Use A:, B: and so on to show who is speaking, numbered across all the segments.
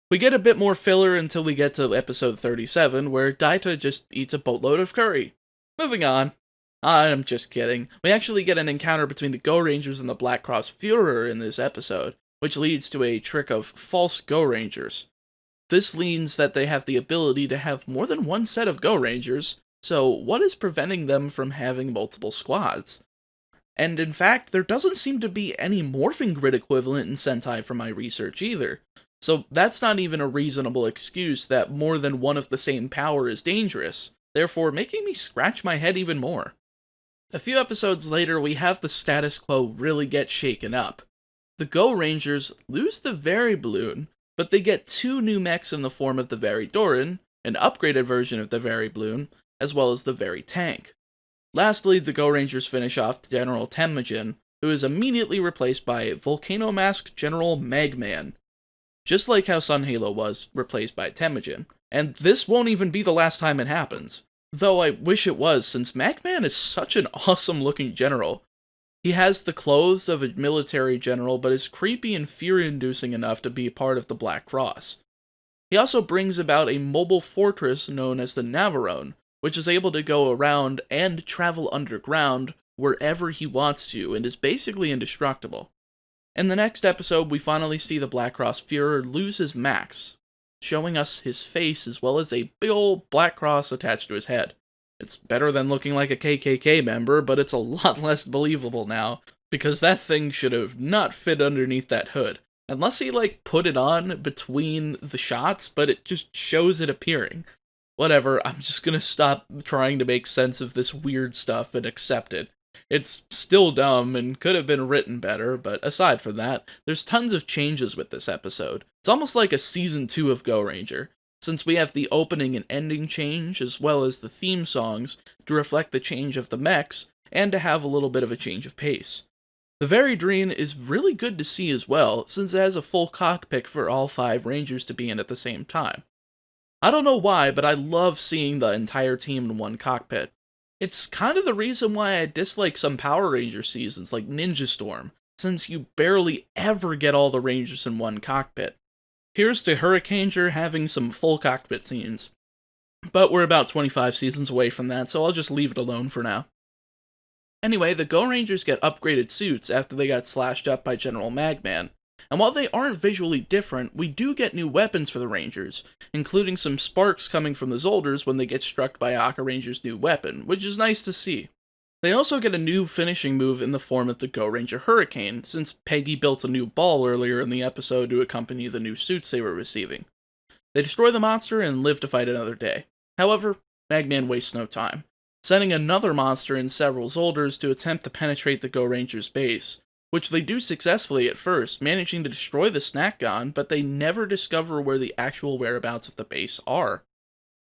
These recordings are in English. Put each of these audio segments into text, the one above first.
A: We get a bit more filler until we get to episode 37, where Daita just eats a boatload of curry. Moving on. I'm just kidding. We actually get an encounter between the Go Rangers and the Black Cross Führer in this episode, which leads to a trick of false Go Rangers. This means that they have the ability to have more than one set of Go Rangers, so what is preventing them from having multiple squads? And in fact, there doesn't seem to be any morphing grid equivalent in Sentai from my research either. So that's not even a reasonable excuse that more than one of the same power is dangerous, therefore making me scratch my head even more. A few episodes later, we have the status quo really get shaken up. The Go Rangers lose the Very Balloon, but they get two new mechs in the form of the Very Doran, an upgraded version of the Very Balloon, as well as the Very Tank. Lastly, the Go Rangers finish off General Temujin, who is immediately replaced by Volcano Mask General Magman, just like how Sun Halo was replaced by Temujin, and this won't even be the last time it happens. Though I wish it was, since Magman is such an awesome looking general. He has the clothes of a military general, but is creepy and fear-inducing enough to be part of the Black Cross. He also brings about a mobile fortress known as the Navarone, which is able to go around and travel underground wherever he wants to, and is basically indestructible. In the next episode, we finally see the Black Cross Führer lose his max, showing us his face as well as a big old black cross attached to his head. It's better than looking like a KKK member, but it's a lot less believable now, because that thing should have not fit underneath that hood. Unless he, put it on between the shots, but it just shows it appearing. Whatever, I'm just gonna stop trying to make sense of this weird stuff and accept it. It's still dumb and could have been written better, but aside from that, there's tons of changes with this episode. It's almost like a season 2 of Go Ranger, since we have the opening and ending change, as well as the theme songs, to reflect the change of the mechs, and to have a little bit of a change of pace. The Very Dream is really good to see as well, since it has a full cockpit for all 5 Rangers to be in at the same time. I don't know why, but I love seeing the entire team in one cockpit. It's kind of the reason why I dislike some Power Ranger seasons like Ninja Storm, since you barely ever get all the Rangers in one cockpit. Here's to Hurricaneger having some full cockpit scenes. But we're about 25 seasons away from that, so I'll just leave it alone for now. Anyway, the Go Rangers get upgraded suits after they got slashed up by General Magman, and while they aren't visually different, we do get new weapons for the Rangers, including some sparks coming from the Zolders when they get struck by Aka Ranger's new weapon, which is nice to see. They also get a new finishing move in the form of the Go Ranger Hurricane, since Peggy built a new ball earlier in the episode to accompany the new suits they were receiving. They destroy the monster and live to fight another day. However, Magman wastes no time, sending another monster and several Zolders to attempt to penetrate the Go Ranger's base, which they do successfully at first, managing to destroy the snack gun, but they never discover where the actual whereabouts of the base are.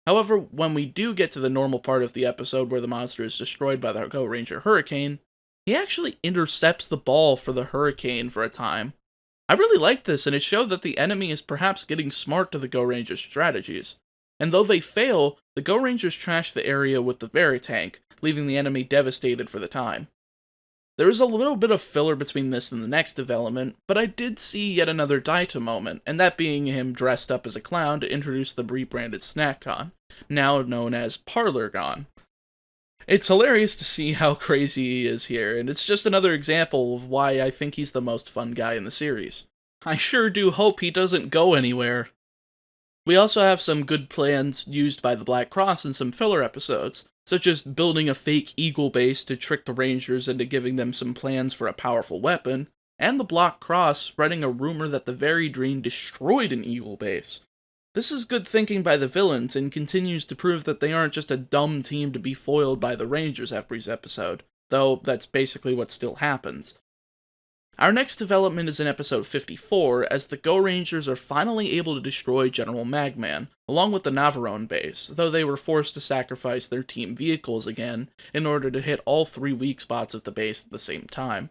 A: However, when we do get to the normal part of the episode where the monster is destroyed by the Go Ranger Hurricane, he actually intercepts the ball for the Hurricane for a time. I really liked this, and it showed that the enemy is perhaps getting smart to the Go Ranger's strategies. And though they fail, the Go Rangers trash the area with the Very Tank, leaving the enemy devastated for the time. There is a little bit of filler between this and the next development, but I did see yet another Daita moment, and that being him dressed up as a clown to introduce the rebranded Snack Gon, now known as Parlor Gon. It's hilarious to see how crazy he is here, and it's just another example of why I think he's the most fun guy in the series. I sure do hope he doesn't go anywhere. We also have some good plans used by the Black Cross in some filler episodes, such as building a fake Eagle base to trick the Rangers into giving them some plans for a powerful weapon, and the Black Cross spreading a rumor that the Very Dream destroyed an Eagle base. This is good thinking by the villains, and continues to prove that they aren't just a dumb team to be foiled by the Rangers every episode, though that's basically what still happens. Our next development is in episode 54, as the Go Rangers are finally able to destroy General Magman, along with the Navarone base, though they were forced to sacrifice their team vehicles again in order to hit all 3 weak spots of the base at the same time.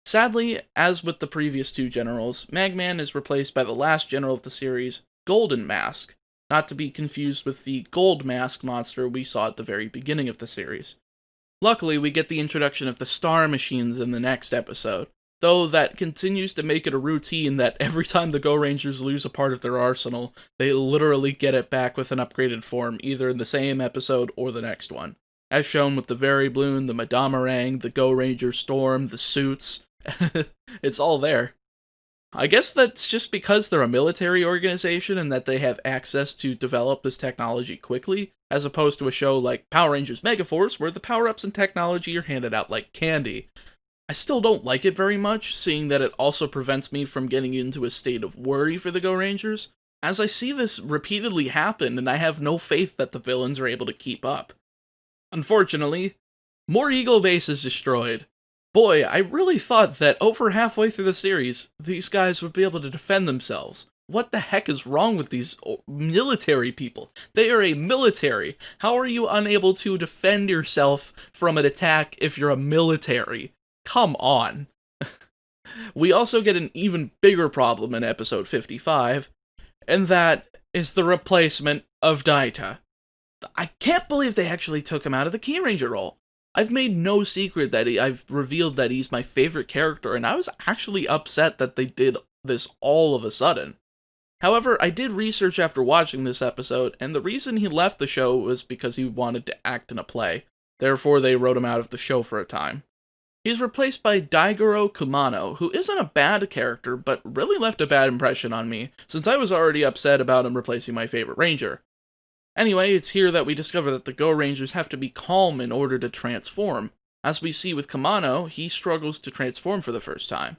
A: Sadly, as with the previous 2 generals, Magman is replaced by the last general of the series, Golden Mask, not to be confused with the Gold Mask monster we saw at the very beginning of the series. Luckily, we get the introduction of the Star Machines in the next episode, though that continues to make it a routine that every time the Go Rangers lose a part of their arsenal, they literally get it back with an upgraded form, either in the same episode or the next one. As shown with the Very Bloon, the Madamarang, the Go Ranger Storm, the suits. It's all there. I guess that's just because they're a military organization and that they have access to develop this technology quickly, as opposed to a show like Power Rangers Megaforce, where the power-ups and technology are handed out like candy. I still don't like it very much, seeing that it also prevents me from getting into a state of worry for the Go Rangers, as I see this repeatedly happen and I have no faith that the villains are able to keep up. Unfortunately, more Eagle Base is destroyed. Boy, I really thought that over halfway through the series, these guys would be able to defend themselves. What the heck is wrong with these military people? They are a military. How are you unable to defend yourself from an attack if you're a military? Come on. We also get an even bigger problem in episode 55, and that is the replacement of Daita. I can't believe they actually took him out of the Key Ranger role. I've made no secret that I've revealed that he's my favorite character, and I was actually upset that they did this all of a sudden. However, I did research after watching this episode, and the reason he left the show was because he wanted to act in a play. Therefore, they wrote him out of the show for a time. He's replaced by Guro Kamano, who isn't a bad character, but really left a bad impression on me, since I was already upset about him replacing my favorite ranger. Anyway, it's here that we discover that the Go Rangers have to be calm in order to transform. As we see with Kamano, he struggles to transform for the first time.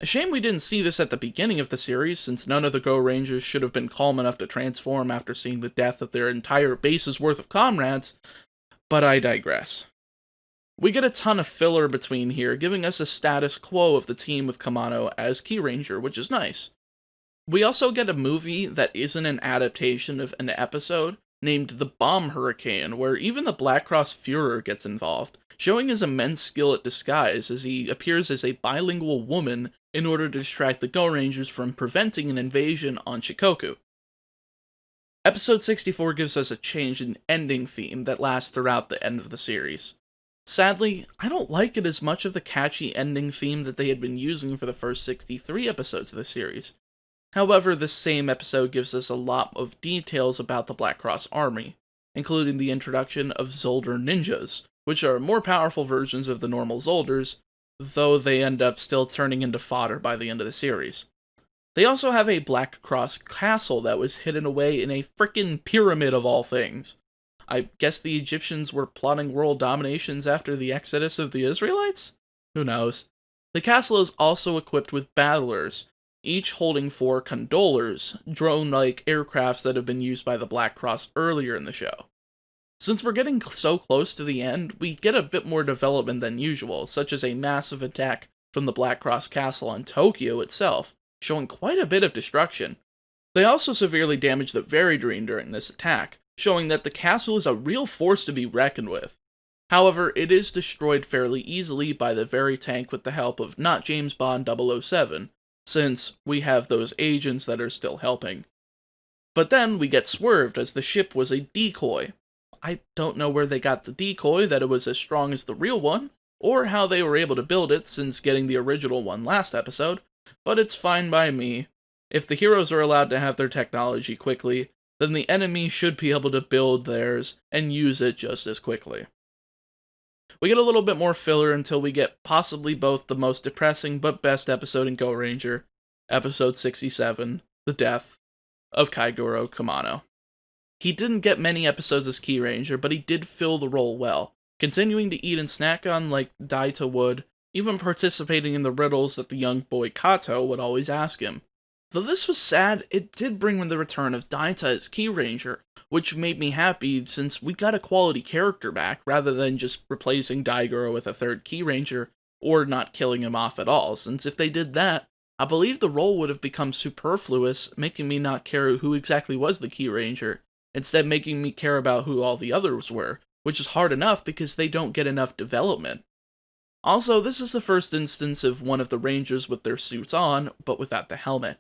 A: A shame we didn't see this at the beginning of the series, since none of the Go Rangers should have been calm enough to transform after seeing the death of their entire base's worth of comrades, but I digress. We get a ton of filler between here, giving us a status quo of the team with Kamano as Key Ranger, which is nice. We also get a movie that isn't an adaptation of an episode, named The Bomb Hurricane, where even the Black Cross Führer gets involved, showing his immense skill at disguise as he appears as a bilingual woman in order to distract the Go Rangers from preventing an invasion on Shikoku. Episode 64 gives us a change in ending theme that lasts throughout the end of the series. Sadly, I don't like it as much of the catchy ending theme that they had been using for the first 63 episodes of the series. However, this same episode gives us a lot of details about the Black Cross Army, including the introduction of Zolder Ninjas, which are more powerful versions of the normal Zolders, though they end up still turning into fodder by the end of the series. They also have a Black Cross castle that was hidden away in a frickin' pyramid of all things. I guess the Egyptians were plotting world dominations after the exodus of the Israelites? Who knows? The castle is also equipped with battlers, each holding 4 condolers, drone-like aircrafts that have been used by the Black Cross earlier in the show. Since we're getting so close to the end, we get a bit more development than usual, such as a massive attack from the Black Cross castle on Tokyo itself, showing quite a bit of destruction. They also severely damage the Very Dream during this attack, showing that the castle is a real force to be reckoned with. However, it is destroyed fairly easily by the Very Tank with the help of not James Bond 007, since we have those agents that are still helping. But then we get swerved as the ship was a decoy. I don't know where they got the decoy that it was as strong as the real one, or how they were able to build it since getting the original one last episode, but it's fine by me. If the heroes are allowed to have their technology quickly, then the enemy should be able to build theirs and use it just as quickly. We get a little bit more filler until we get possibly both the most depressing but best episode in Go Ranger, episode 67, The Death of Guro Kamano. He didn't get many episodes as Key Ranger, but he did fill the role well, continuing to eat and snack on like Daita would, even participating in the riddles that the young boy Kato would always ask him. Though this was sad, it did bring the return of Daita as Key Ranger, which made me happy since we got a quality character back rather than just replacing Daigoro with a third Key Ranger or not killing him off at all, since if they did that, I believe the role would have become superfluous, making me not care who exactly was the Key Ranger, instead making me care about who all the others were, which is hard enough because they don't get enough development. Also, this is the first instance of one of the Rangers with their suits on, but without the helmet.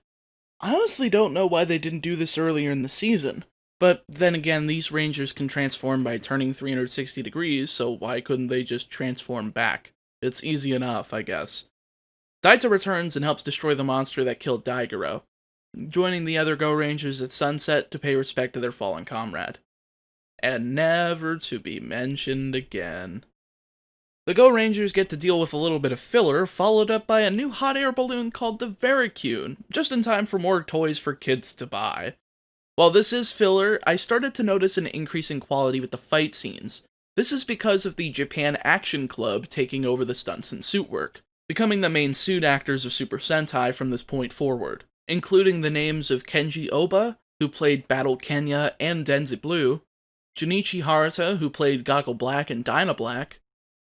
A: I honestly don't know why they didn't do this earlier in the season, but then again, these Rangers can transform by turning 360 degrees, so why couldn't they just transform back? It's easy enough, I guess. Daita returns and helps destroy the monster that killed Daigoro, joining the other Go Rangers at sunset to pay respect to their fallen comrade. And never to be mentioned again. The Go Rangers get to deal with a little bit of filler, followed up by a new hot air balloon called the Vericune, just in time for more toys for kids to buy. While this is filler, I started to notice an increase in quality with the fight scenes. This is because of the Japan Action Club taking over the stunts and suit work, becoming the main suit actors of Super Sentai from this point forward, including the names of Kenji Oba, who played Battle Kenya and Denzi Blue, Junichi Haruta, who played Goggle Black and Dyna Black,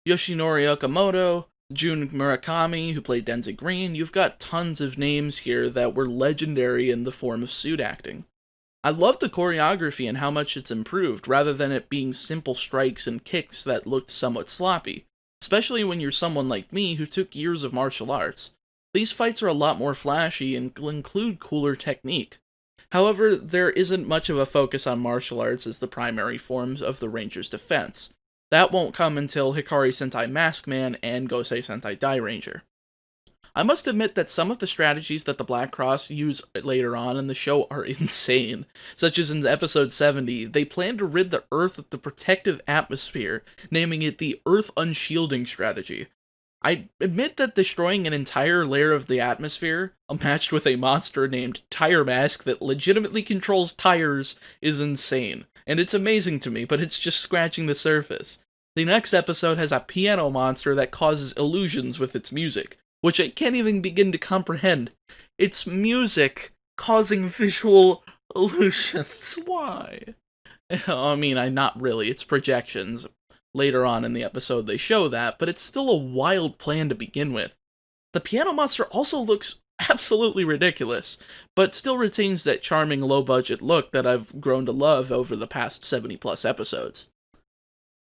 A: Yoshinori Okamoto, Jun Murakami, who played Denzi Green. You've got tons of names here that were legendary in the form of suit acting. I love the choreography and how much it's improved, rather than it being simple strikes and kicks that looked somewhat sloppy, especially when you're someone like me who took years of martial arts. These fights are a lot more flashy and include cooler technique. However, there isn't much of a focus on martial arts as the primary forms of the Ranger's defense. That won't come until Hikari Sentai Maskman and Gosei Sentai Dairanger. I must admit that some of the strategies that the Black Cross use later on in the show are insane, such as in episode 70, they plan to rid the Earth of the protective atmosphere, naming it the Earth Unshielding strategy. I admit that destroying an entire layer of the atmosphere, matched with a monster named Tire Mask that legitimately controls tires, is insane, and it's amazing to me, but it's just scratching the surface. The next episode has a piano monster that causes illusions with its music, which I can't even begin to comprehend. It's music causing visual illusions. Why? I mean, not really. It's projections. Later on in the episode they show that, but it's still a wild plan to begin with. The piano monster also looks absolutely ridiculous, but still retains that charming low-budget look that I've grown to love over the past 70-plus episodes.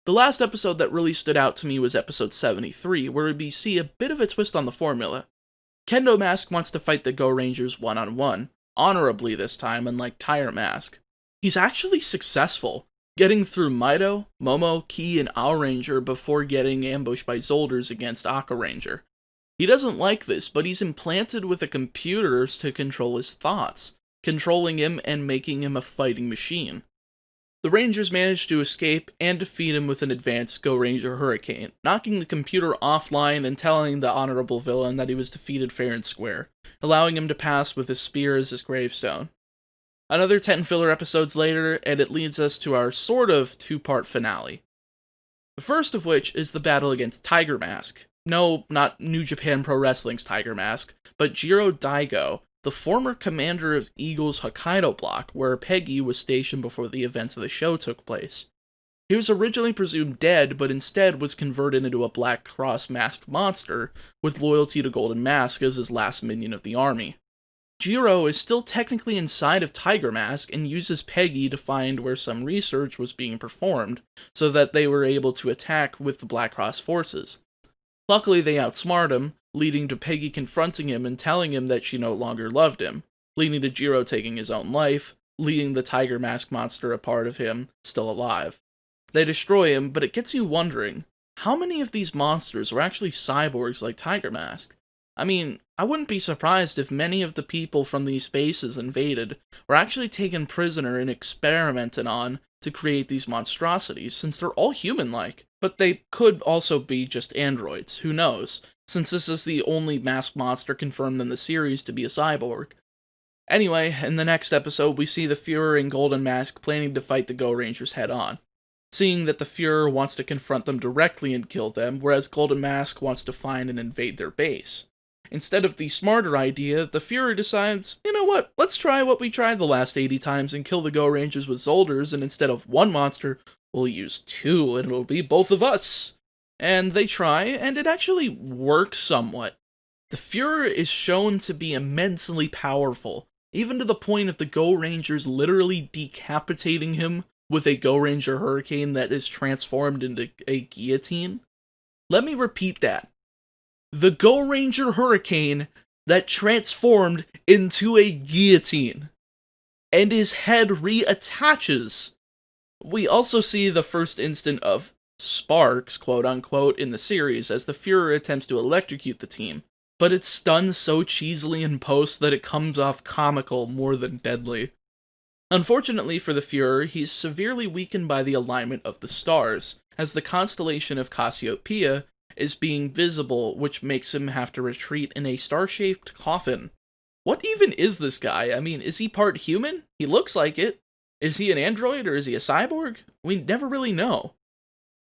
A: The last episode that really stood out to me was episode 73, where we see a bit of a twist on the formula. Kendo Mask wants to fight the Go Rangers one-on-one, honorably this time, unlike Tire Mask. He's actually successful, getting through Mido, Momo, Ki, and Ao Ranger before getting ambushed by Zolders against Aka Ranger. He doesn't like this, but he's implanted with a computer to control his thoughts, controlling him and making him a fighting machine. The Rangers manage to escape and defeat him with an advanced Go Ranger Hurricane, knocking the computer offline and telling the honorable villain that he was defeated fair and square, allowing him to pass with his spear as his gravestone. Another 10 filler episodes later, and it leads us to our sort of two-part finale. The first of which is the battle against Tiger Mask. No, not New Japan Pro Wrestling's Tiger Mask, but Jiro Daigo, the former commander of Eagle's Hokkaido block, where Peggy was stationed before the events of the show took place. He was originally presumed dead, but instead was converted into a Black Cross masked monster, with loyalty to Golden Mask as his last minion of the army. Jiro is still technically inside of Tiger Mask and uses Peggy to find where some research was being performed, so that they were able to attack with the Black Cross forces. Luckily, they outsmart him, leading to Peggy confronting him and telling him that she no longer loved him, leading to Jiro taking his own life, leaving the Tiger Mask monster, a part of him, still alive. They destroy him, but it gets you wondering, how many of these monsters were actually cyborgs like Tiger Mask? I mean, I wouldn't be surprised if many of the people from these spaces invaded were actually taken prisoner and experimented on to create these monstrosities, since they're all human-like. But they could also be just androids, who knows, since this is the only masked monster confirmed in the series to be a cyborg. Anyway, in the next episode, we see the Führer and Golden Mask planning to fight the Go Rangers head-on, seeing that the Führer wants to confront them directly and kill them, whereas Golden Mask wants to find and invade their base. Instead of the smarter idea, the Führer decides, you know what, let's try what we tried the last 80 times and kill the Go Rangers with Zolders, and instead of one monster, we'll use two, and it'll be both of us. And they try, and it actually works somewhat. The Führer is shown to be immensely powerful, even to the point of the Go Rangers literally decapitating him with a Go Ranger Hurricane that is transformed into a guillotine. Let me repeat that. The Go Ranger Hurricane that transformed into a guillotine, and his head reattaches. We also see the first instant of sparks, quote-unquote, in the series as the Führer attempts to electrocute the team, but it's done so cheesily in post that it comes off comical more than deadly. Unfortunately for the Fuhrer, he's severely weakened by the alignment of the stars, as the constellation of Cassiopeia is being visible, which makes him have to retreat in a star-shaped coffin. What even is this guy? I mean, is he part human? He looks like it. Is he an android or is he a cyborg? We never really know.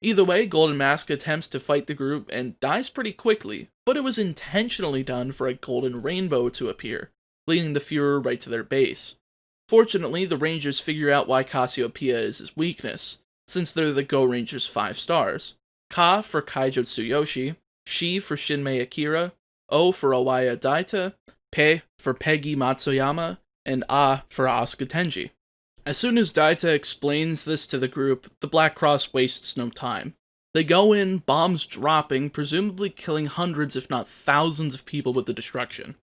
A: Either way, Golden Mask attempts to fight the group and dies pretty quickly, but it was intentionally done for a golden rainbow to appear, leading the Fuhrer right to their base. Fortunately, the Rangers figure out why Cassiopeia is his weakness, since they're the Go Rangers' 5 stars. Ka for Kaijo Tsuyoshi, Shi for Shinmei Akira, O for Owaya Daita, Pe for Peggy Matsuyama, and A for Asuka Tenji. As soon as Daita explains this to the group, the Black Cross wastes no time. They go in, bombs dropping, presumably killing hundreds if not thousands of people with the destruction.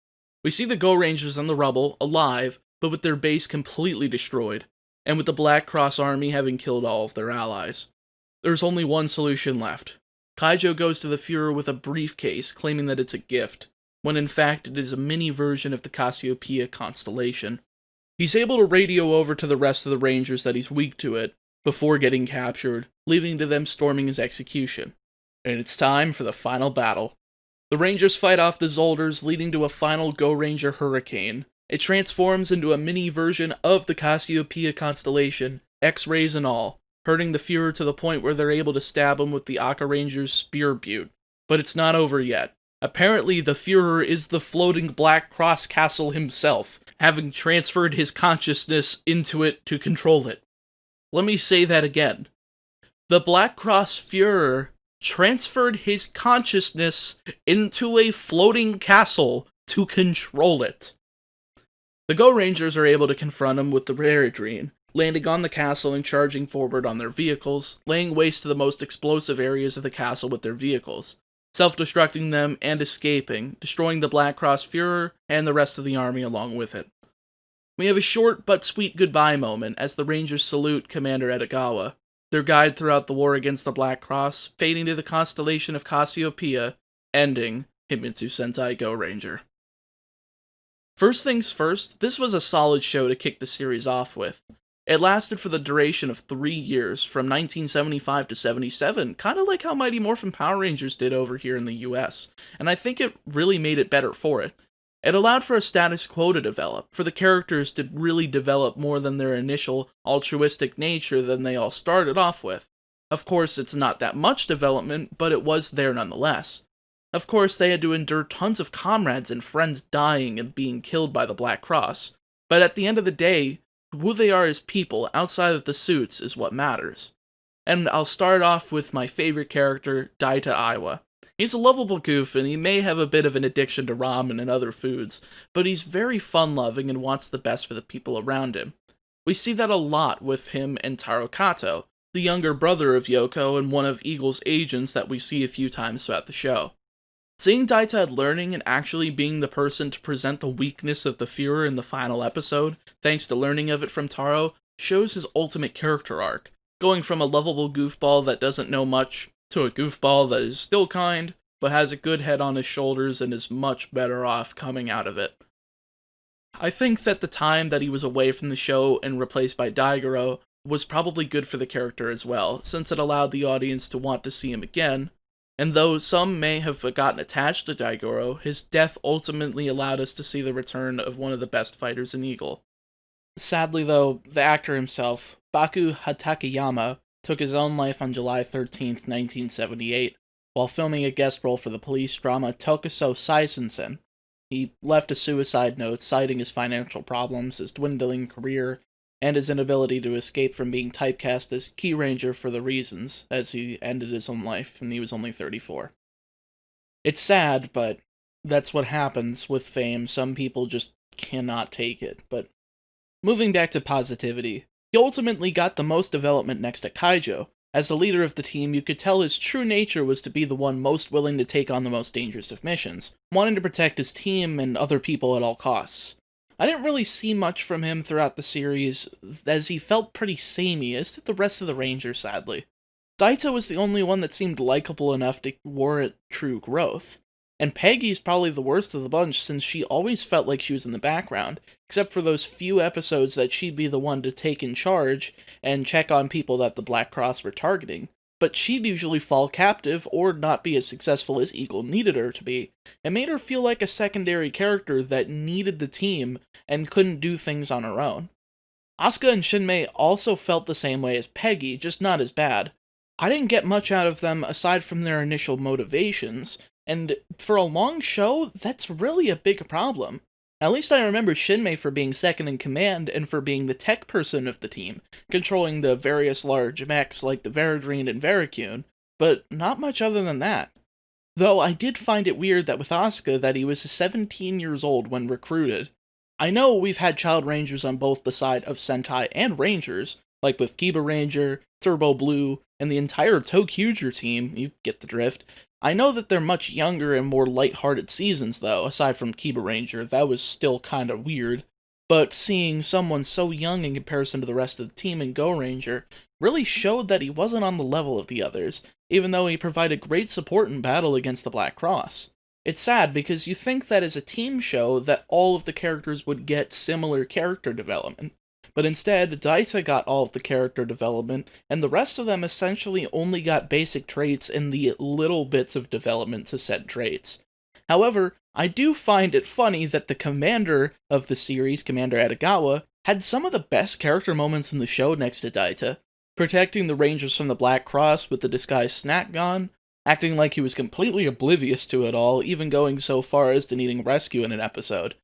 A: We see the Go Rangers in the rubble, alive, but with their base completely destroyed, and with the Black Cross army having killed all of their allies. There's only one solution left. Kaijo goes to the Fuhrer with a briefcase, claiming that it's a gift, when in fact it is a mini version of the Cassiopeia constellation. He's able to radio over to the rest of the Rangers that he's weak to it, before getting captured, leaving to them storming his execution. And it's time for the final battle. The Rangers fight off the Zolders, leading to a final Go Ranger hurricane. It transforms into a mini version of the Cassiopeia constellation, X-rays and all, hurting the Fuhrer to the point where they're able to stab him with the Aka Ranger's spear butte. But it's not over yet. Apparently, the Fuhrer is the floating Black Cross castle himself, having transferred his consciousness into it to control it. Let me say that again. The Black Cross Fuhrer transferred his consciousness into a floating castle to control it. The Go Rangers are able to confront him with the Aerodrene, landing on the castle and charging forward on their vehicles, laying waste to the most explosive areas of the castle with their vehicles, self-destructing them and escaping, destroying the Black Cross Fuhrer and the rest of the army along with it. We have a short but sweet goodbye moment as the Rangers salute Commander Edogawa, their guide throughout the war against the Black Cross, fading to the constellation of Cassiopeia, ending Himitsu Sentai Gorenger. First things first, this was a solid show to kick the series off with. It lasted for the duration of 3 years, from 1975 to 77, kind of like how Mighty Morphin Power Rangers did over here in the US, and I think it really made it better for it. It allowed for a status quo to develop, for the characters to really develop more than their initial altruistic nature than they all started off with. Of course, it's not that much development, but it was there nonetheless. Of course, they had to endure tons of comrades and friends dying and being killed by the Black Cross, but at the end of the day, who they are as people, outside of the suits, is what matters. And I'll start off with my favorite character, Daita Aiwa. He's a lovable goof, and he may have a bit of an addiction to ramen and other foods, but he's very fun-loving and wants the best for the people around him. We see that a lot with him and Taro Kato, the younger brother of Yoko and one of Eagle's agents that we see a few times throughout the show. Seeing Daita learning and actually being the person to present the weakness of the Fuhrer in the final episode, thanks to learning of it from Taro, shows his ultimate character arc, going from a lovable goofball that doesn't know much, to a goofball that is still kind, but has a good head on his shoulders and is much better off coming out of it. I think that the time that he was away from the show and replaced by Daigoro was probably good for the character as well, since it allowed the audience to want to see him again. And though some may have gotten attached to Daigoro, his death ultimately allowed us to see the return of one of the best fighters in Eagle. Sadly though, the actor himself, Baku Hatakeyama, took his own life on July 13, 1978, while filming a guest role for the police drama Tokuso Saisensen. He left a suicide note citing his financial problems, his dwindling career, and his inability to escape from being typecast as Key Ranger for the reasons, as he ended his own life, and he was only 34. It's sad, but that's what happens with fame. Some people just cannot take it, but moving back to positivity, he ultimately got the most development next to Kaijo. As the leader of the team, you could tell his true nature was to be the one most willing to take on the most dangerous of missions, wanting to protect his team and other people at all costs. I didn't really see much from him throughout the series, as he felt pretty samey, as did the rest of the Rangers, sadly. Daita was the only one that seemed likable enough to warrant true growth. And Peggy's probably the worst of the bunch since she always felt like she was in the background, except for those few episodes that she'd be the one to take in charge and check on people that the Black Cross were targeting. But she'd usually fall captive or not be as successful as Eagle needed her to be. It made her feel like a secondary character that needed the team and couldn't do things on her own. Asuka and Shinmei also felt the same way as Peggy, just not as bad. I didn't get much out of them aside from their initial motivations, and for a long show, that's really a big problem. At least I remember Shinmei for being second in command and for being the tech person of the team, controlling the various large mechs like the Veradrine and Veracune, but not much other than that. Though I did find it weird that with Asuka that he was 17 years old when recruited. I know we've had child rangers on both the side of Sentai and Rangers, like with Kiba Ranger, Turbo Blue, and the entire Tokyuger team, you get the drift. I know that they're much younger and more light-hearted seasons though, aside from Kiba Ranger, that was still kinda weird. But seeing someone so young in comparison to the rest of the team in Go Ranger really showed that he wasn't on the level of the others, even though he provided great support in battle against the Black Cross. It's sad because you think that as a team show that all of the characters would get similar character development, but instead Daita got all of the character development, and the rest of them essentially only got basic traits and the little bits of development to said traits. However, I do find it funny that the commander of the series, Commander Edogawa, had some of the best character moments in the show next to Daita, protecting the Rangers from the Black Cross with the disguised snack gun, acting like he was completely oblivious to it all, even going so far as to needing rescue in an episode.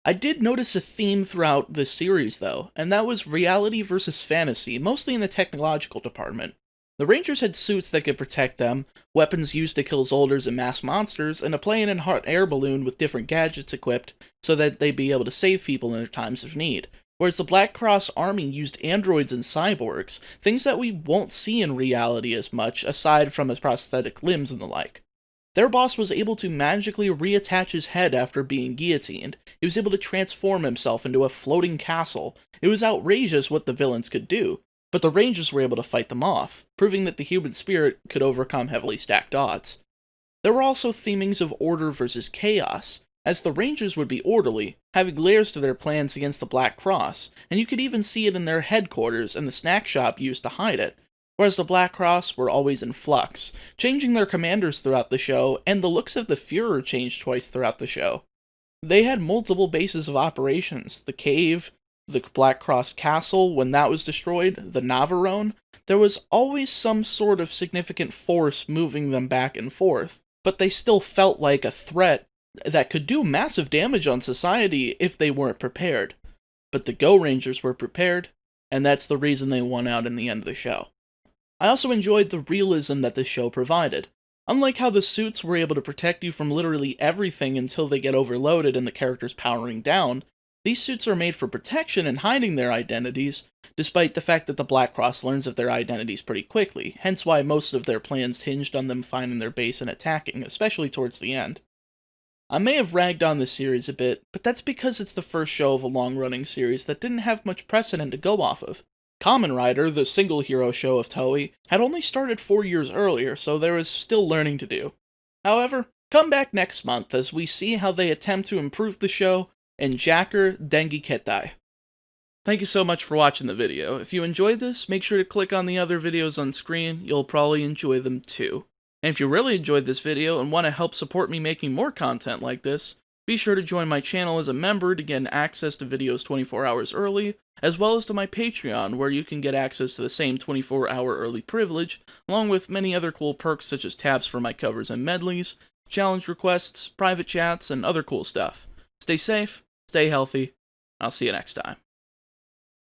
A: I did notice a theme throughout this series, though, and that was reality versus fantasy, mostly in the technological department. The Rangers had suits that could protect them, weapons used to kill Zolders and mass monsters, and a plane and hot air balloon with different gadgets equipped so that they'd be able to save people in their times of need. Whereas the Black Cross Army used androids and cyborgs, things that we won't see in reality as much, aside from his prosthetic limbs and the like. Their boss was able to magically reattach his head after being guillotined. He was able to transform himself into a floating castle. It was outrageous what the villains could do, but the Rangers were able to fight them off, proving that the human spirit could overcome heavily stacked odds. There were also themings of order versus chaos, as the Rangers would be orderly, having layers to their plans against the Black Cross, and you could even see it in their headquarters and the snack shop used to hide it, whereas the Black Cross were always in flux, changing their commanders throughout the show, and the looks of the Führer changed twice throughout the show. They had multiple bases of operations, the cave, the Black Cross castle when that was destroyed, the Navarone. There was always some sort of significant force moving them back and forth, but they still felt like a threat that could do massive damage on society if they weren't prepared. But the Go Rangers were prepared, and that's the reason they won out in the end of the show. I also enjoyed the realism that the show provided. Unlike how the suits were able to protect you from literally everything until they get overloaded and the characters powering down, these suits are made for protection and hiding their identities, despite the fact that the Black Cross learns of their identities pretty quickly, hence why most of their plans hinged on them finding their base and attacking, especially towards the end. I may have ragged on this series a bit, but that's because it's the first show of a long-running series that didn't have much precedent to go off of. Kamen Rider, the single hero show of Toei, had only started 4 years earlier, so there was still learning to do. However, come back next month as we see how they attempt to improve the show in Jacker Dengi Ketai. Thank you so much for watching the video. If you enjoyed this, make sure to click on the other videos on screen, you'll probably enjoy them too. And if you really enjoyed this video and want to help support me making more content like this, be sure to join my channel as a member to get access to videos 24 hours early, as well as to my Patreon, where you can get access to the same 24-hour early privilege, along with many other cool perks such as tabs for my covers and medleys, challenge requests, private chats, and other cool stuff. Stay safe, stay healthy, I'll see you next time.